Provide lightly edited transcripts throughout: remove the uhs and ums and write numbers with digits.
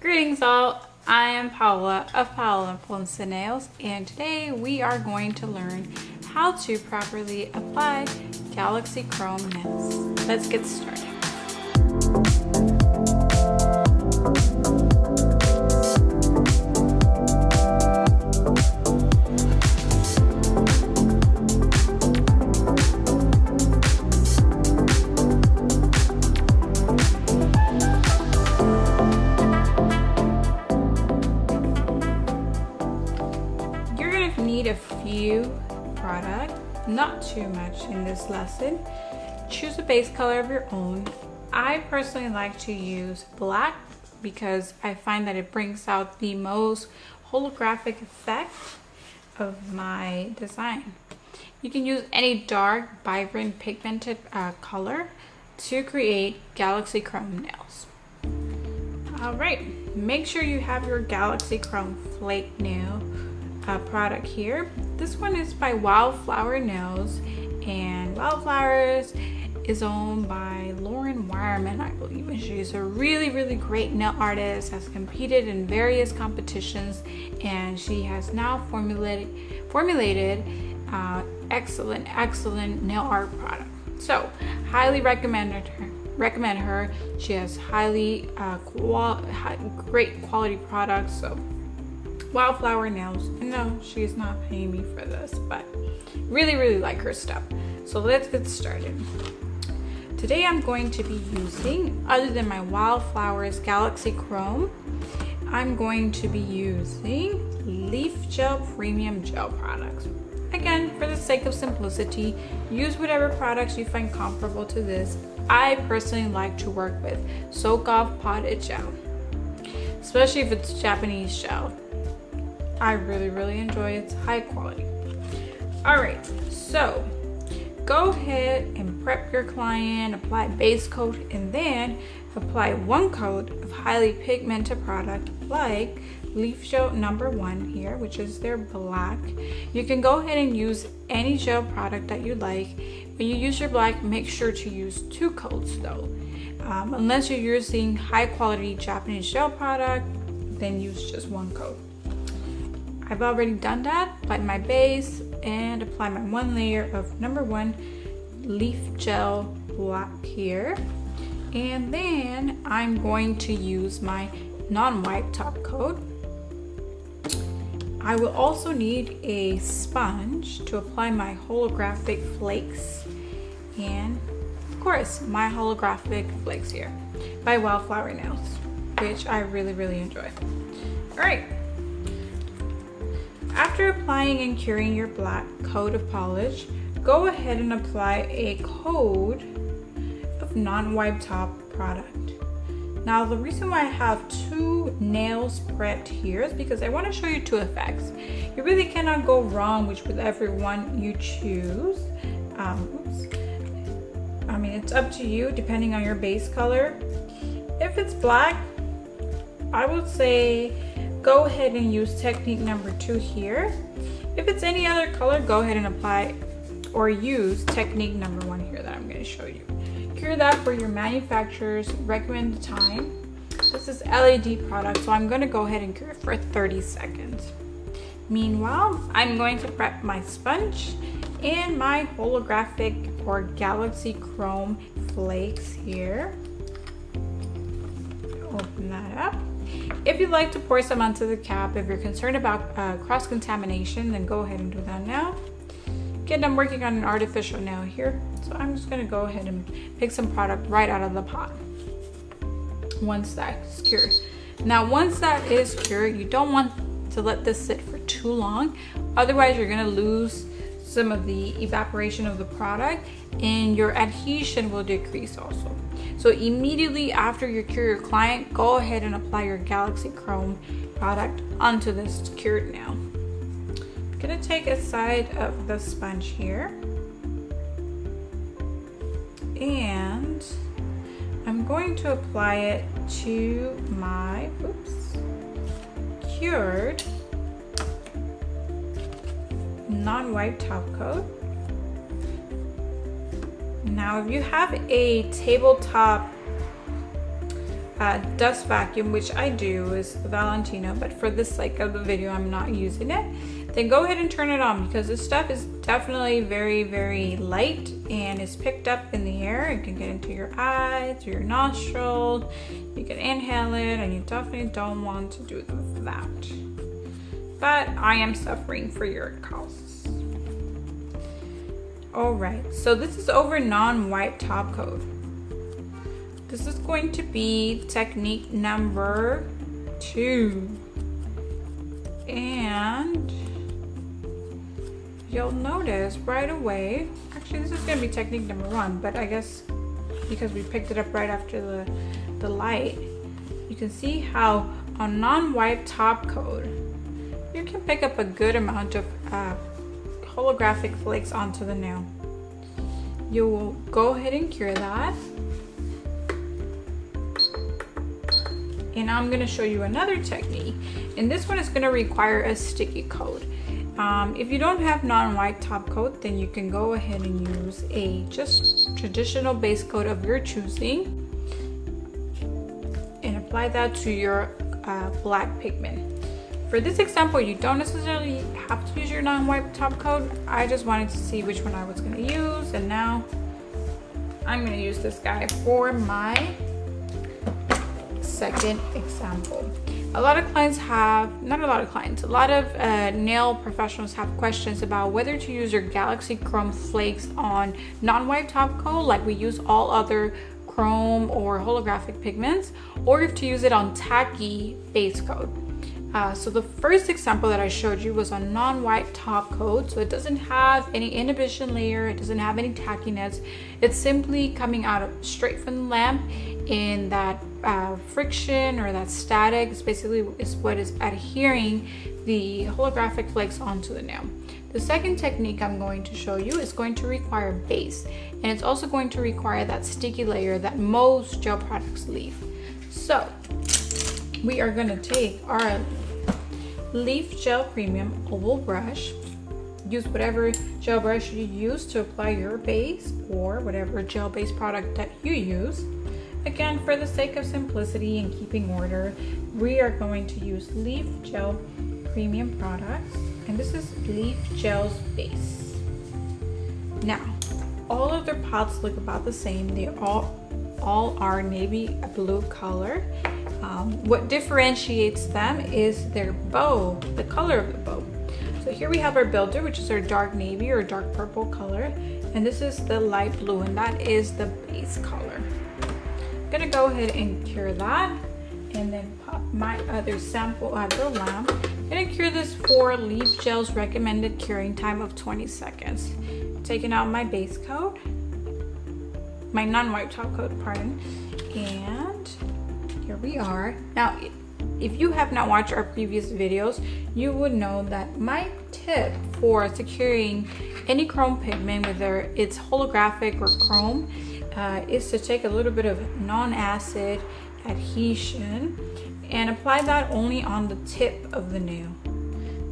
Greetings all, I am Paola of Paola and Ponce Nails, and today we are going to learn how to properly apply Galaxy Chrome nails. Let's get started. Need a few products, not too much in this lesson. Choose a base color of your own. I personally like to use black because I find that it brings out the most holographic effect of my design. You can use any dark, vibrant, pigmented color to create Galaxy Chrome nails. Alright, make sure you have your Galaxy Chrome flake nail product here. This one is by Wildflower Nails, and Wildflowers is owned by Lauren Wireman, I believe, and she's a really great nail artist, has competed in various competitions, and she has now formulated excellent nail art product. So highly recommend her. She has great quality products. So Wildflower Nails. No, she's not paying me for this, but really like her stuff. So let's get started. Today I'm going to be using, other than my Wildflowers Galaxy Chrome, I'm going to be using Leaf Gel Premium Gel products. Again, for the sake of simplicity, use whatever products you find comparable to this. I personally like to work with Soak Off Potted Gel, especially if it's Japanese gel. I really enjoy it. It's high quality. Alright, so go ahead and prep your client, apply base coat, and then apply one coat of highly pigmented product like Leaf Gel number 1 here, which is their black. You can go ahead and use any gel product that you like. When you use your black, make sure to use 2 coats though. Unless you're using high quality Japanese gel product, then use just 1 coat. I've already done that. Applied my base and apply my 1 layer of number 1 Leaf Gel black here, and then I'm going to use my non-wipe top coat. I will also need a sponge to apply my holographic flakes, and of course my holographic flakes here by Wildflower Nails, which I really enjoy. Alright, after applying and curing your black coat of polish, go ahead and apply a coat of non-wipe top product. Now the reason why I have 2 nails prepped here is because I want to show you 2 effects. You really cannot go wrong with whichever one you choose. I mean, it's up to you depending on your base color. If it's black, I would say go ahead and use technique number 2 here. If it's any other color, go ahead and apply or use technique number 1 here that I'm going to show you. Cure that for your manufacturer's recommended time. This is LED product, so I'm going to go ahead and cure it for 30 seconds. Meanwhile, I'm going to prep my sponge and my holographic or Galaxy Chrome flakes here. Open that up. If you'd like to pour some onto the cap, if you're concerned about cross-contamination, then go ahead and do that now. Again, I'm working on an artificial nail here, so I'm just going to go ahead and pick some product right out of the pot once that's cured. Now, once that is cured, you don't want to let this sit for too long, otherwise you're going to lose some of the evaporation of the product and your adhesion will decrease also. So immediately after you cure your client, go ahead and apply your Galaxy Chrome product onto this cured nail. I'm gonna take a side of the sponge here, and I'm going to apply it to my cured non-wipe top coat. Now if you have a tabletop dust vacuum, which I do, is Valentino, but for the sake of the video I'm not using it, then go ahead and turn it on, because this stuff is definitely very, very light and is picked up in the air. It can get into your eyes, through your nostrils, you can inhale it, and you definitely don't want to do that. But I am suffering for your cause. Alright, so this is over non-wipe top coat. This is going to be technique number 2. And you'll notice right away, actually this is going to be technique number 1, but I guess because we picked it up right after the light, you can see how on non-wipe top coat, you can pick up a good amount of holographic flakes onto the nail. You will go ahead and cure that. And I'm going to show you another technique, and this one is going to require a sticky coat. If you don't have non-wipe top coat, then you can go ahead and use a just traditional base coat of your choosing and apply that to your black pigment. For this example, you don't necessarily have to use your non-wipe top coat. I just wanted to see which one I was going to use, and now I'm going to use this guy for my second example. A lot of nail professionals have questions about whether to use your Galaxy Chrome flakes on non-wipe top coat like we use all other chrome or holographic pigments, or if to use it on Tacky base coat. So the first example that I showed you was on non-wipe top coat, so it doesn't have any inhibition layer, it doesn't have any tackiness. It's simply coming out straight from the lamp, and that friction or that static is basically what is adhering the holographic flakes onto the nail. The second technique I'm going to show you is going to require base, and it's also going to require that sticky layer that most gel products leave. So we are going to take our Leaf Gel Premium Oval Brush. Use whatever gel brush you use to apply your base, or whatever gel base product that you use. Again, for the sake of simplicity and keeping order, we are going to use Leaf Gel Premium products, and this is Leaf Gel's base. Now, all of their pots look about the same. They all are navy blue color. What differentiates them is their bow, the color of the bow. So here we have our builder, which is our dark navy or dark purple color, and this is the light blue, and that is the base color. I'm gonna go ahead and cure that, and then pop my other sample out of the lamp. I'm gonna cure this for Leaf Gel's recommended curing time of 20 seconds. Taking out my base coat, my non-wipe top coat, pardon, and here we are. Now, if you have not watched our previous videos, you would know that my tip for securing any chrome pigment, whether it's holographic or chrome, is to take a little bit of non-acid adhesion and apply that only on the tip of the nail.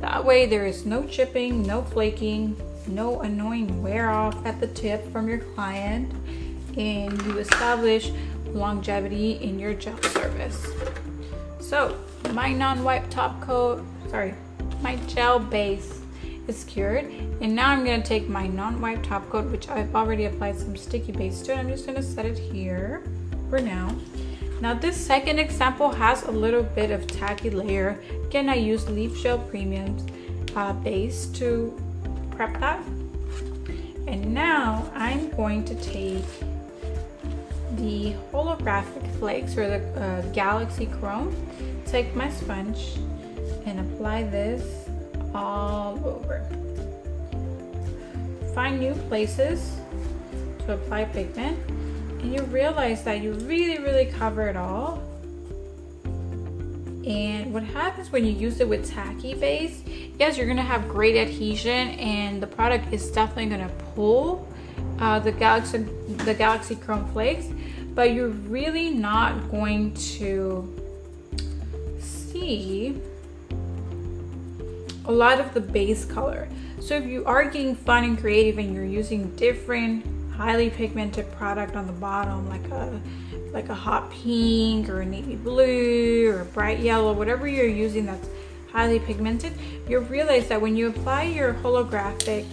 That way there is no chipping, no flaking, no annoying wear off at the tip from your client, and you establish longevity in your gel service. So my non-wipe top coat, my gel base is cured, and now I'm going to take my non-wipe top coat, which I've already applied some sticky base to, and I'm just going to set it here for now. Now this second example has a little bit of tacky layer. Again, I use Leaf Gel Premium's base to prep that, and now I'm going to take the holographic flakes or the Galaxy Chrome, take my sponge and apply this all over. Find new places to apply pigment, and you realize that you really cover it all. And what happens when you use it with tacky base, yes, you're gonna have great adhesion, and the product is definitely gonna pull the Galaxy Chrome flakes, but you're really not going to see a lot of the base color. So if you are getting fun and creative and you're using different highly pigmented product on the bottom, like a hot pink or a navy blue or a bright yellow, whatever you're using that's highly pigmented, you'll realize that when you apply your holographic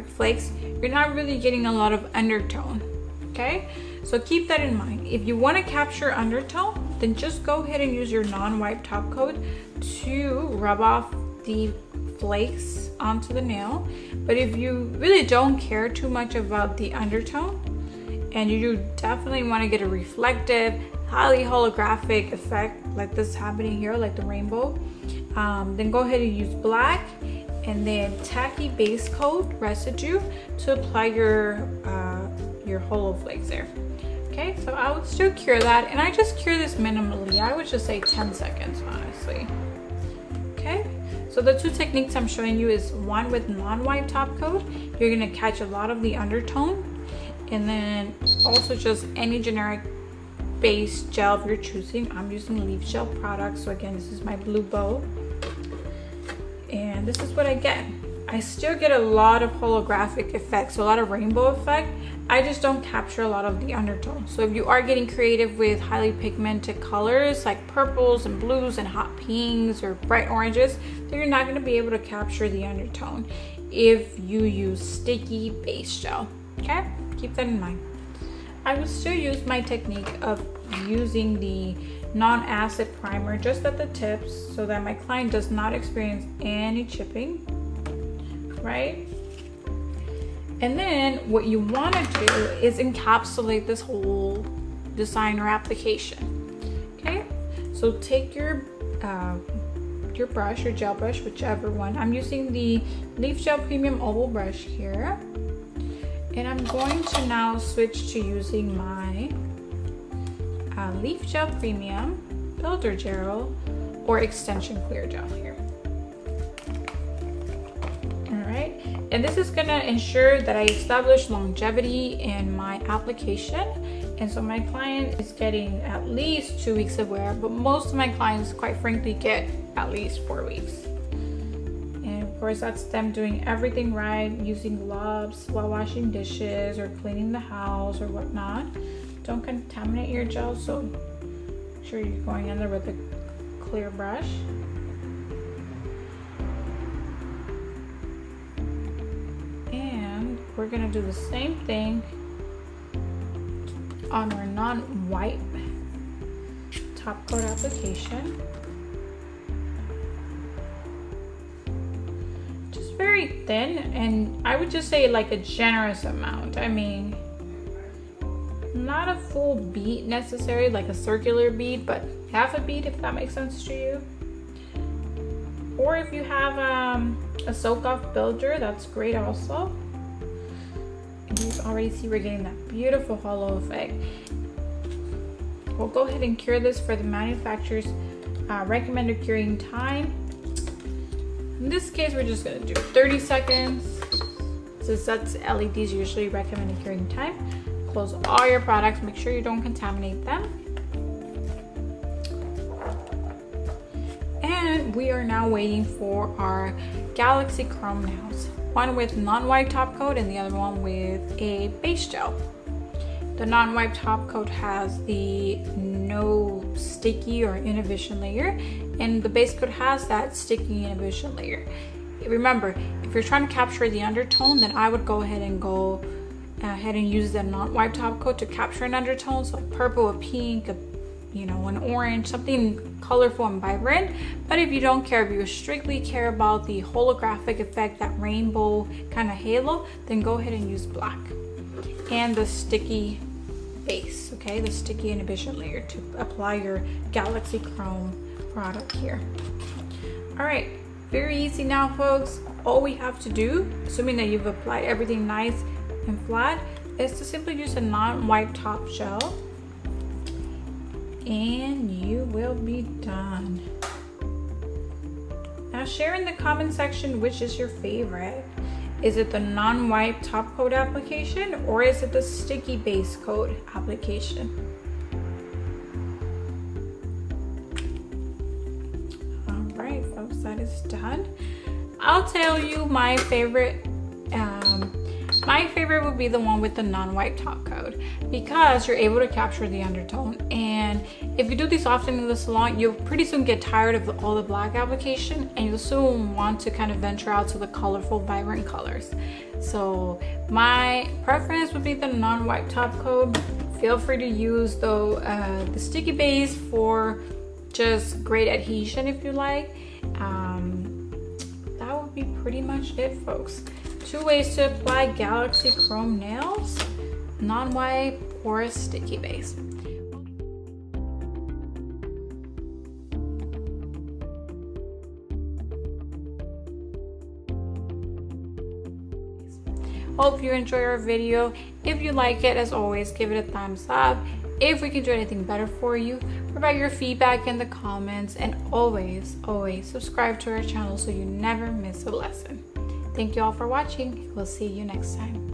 flakes, you're not really getting a lot of undertone. Okay, so keep that in mind. If you want to capture undertone, then just go ahead and use your non-wipe top coat to rub off the flakes onto the nail. But if you really don't care too much about the undertone and you definitely want to get a reflective, highly holographic effect like this happening here, like the rainbow, then go ahead and use black and then tacky base coat residue to apply your Holo flakes there. Okay, so I would still cure that, and I just cure this minimally. I would just say 10 seconds, honestly. Okay, so the two techniques I'm showing you is one with non-wipe top coat. You're gonna catch a lot of the undertone, and then also just any generic base gel if you're choosing. I'm using leaf gel products, so again, this is my blue bow, and this is what I get. I still get a lot of holographic effects, so a lot of rainbow effect. I just don't capture a lot of the undertone. So if you are getting creative with highly pigmented colors like purples and blues and hot pinks or bright oranges, then you're not gonna be able to capture the undertone if you use sticky base gel. Okay, keep that in mind. I would still use my technique of using the non-acid primer just at the tips so that my client does not experience any chipping, right? And then what you want to do is encapsulate this whole design or application. Okay, so take your brush, your gel brush, whichever one. I'm using the Leaf Gel Premium Oval brush here, and I'm going to now switch to using my Leaf Gel Premium Builder Gel or Extension Clear Gel here. Alright, and this is gonna ensure that I establish longevity in my application. And so my client is getting at least 2 weeks of wear, but most of my clients, quite frankly, get at least 4 weeks. And of course, that's them doing everything right, using gloves while washing dishes or cleaning the house or whatnot. Don't contaminate your gel, so make sure you're going in there with a clear brush. And we're gonna do the same thing on our non-wipe top coat application. Just very thin, and I would just say like a generous amount. I mean, not a full bead necessarily, like a circular bead, but half a bead, if that makes sense to you. Or if you have a soak off builder, that's great also. And you already see we're getting that beautiful holo effect. We'll go ahead and cure this for the manufacturer's recommended curing time. In this case, we're just gonna do 30 seconds, since that's LED's usually recommended curing time. Close all your products, make sure you don't contaminate them. And we are now waiting for our Galaxy Chrome nails. One with non-wipe top coat and the other one with a base gel. The non-wipe top coat has the no sticky or inhibition layer, and the base coat has that sticky inhibition layer. Remember, if you're trying to capture the undertone, then I would go ahead and use the non-wipe top coat to capture an undertone, so purple, a pink, an orange, something colorful and vibrant. But if you don't care, if you strictly care about the holographic effect, that rainbow kind of halo, then go ahead and use black and the sticky base, okay, the sticky inhibition layer to apply your Galaxy Chrome product here. All right, very easy now, folks. All we have to do, assuming that you've applied everything nice and flat, is to simply use a non-wipe top gel, and you will be done. Now share in the comment section which is your favorite. Is it the non-wipe top coat application, or is it the sticky base coat application? All right, folks, that is done. I'll tell you my favorite My favorite would be the one with the non-wipe top coat because you're able to capture the undertone, and if you do these often in the salon, you'll pretty soon get tired of all the black application and you'll soon want to kind of venture out to the colorful, vibrant colors. So my preference would be the non-wipe top coat. Feel free to use though the sticky base for just great adhesion if you like. That would be pretty much it, folks. 2 ways to apply Galaxy Chrome nails: non-wipe or a sticky base. Hope you enjoy our video. If you like it, as always, give it a thumbs up. If we can do anything better for you, provide your feedback in the comments, and always subscribe to our channel so you never miss a lesson. Thank you all for watching. We'll see you next time.